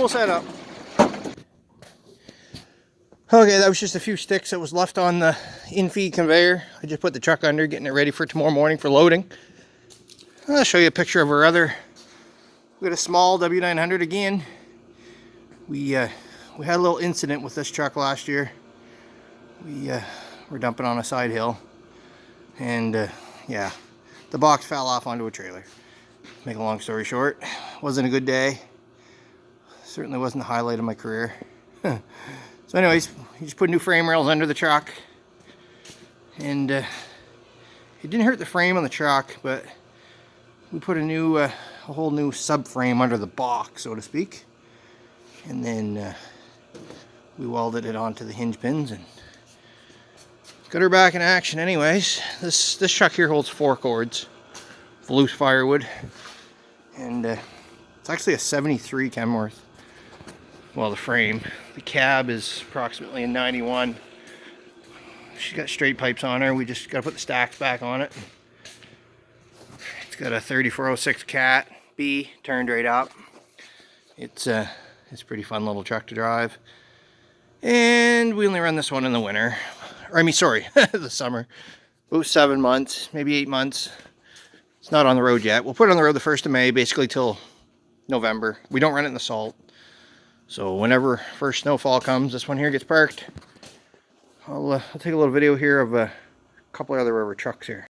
Full setup. Okay, that was just a few sticks that was left on the in-feed conveyor. I just put the truck under, getting it ready for tomorrow morning for loading. I'll show you a picture of our other. We got a small W900 again. We had a little incident with this truck last year. We were dumping on a side hill, and yeah, the box fell off onto a trailer. Make a long story short, wasn't a good day. Certainly wasn't the highlight of my career. So anyways, we just put new frame rails under the truck, and it didn't hurt the frame on the truck, but we put a whole new subframe under the box, so to speak, and then we welded it onto the hinge pins and got her back in action. Anyways, this truck here holds 4 cords of loose firewood, and it's actually a 73 Kenworth. Well, the frame. The cab is approximately a 91. She's got straight pipes on her. We just got to put the stacks back on it. It's got a 3406 Cat B turned right up. It's a pretty fun little truck to drive. And we only run this one in the winter. Or, I mean, sorry, the summer. About 7 months, maybe 8 months. It's not on the road yet. We'll put it on the road the 1st of May, basically till November. We don't run it in the salt. So whenever first snowfall comes, this one here gets parked. I'll take a little video here of a couple of other river trucks here.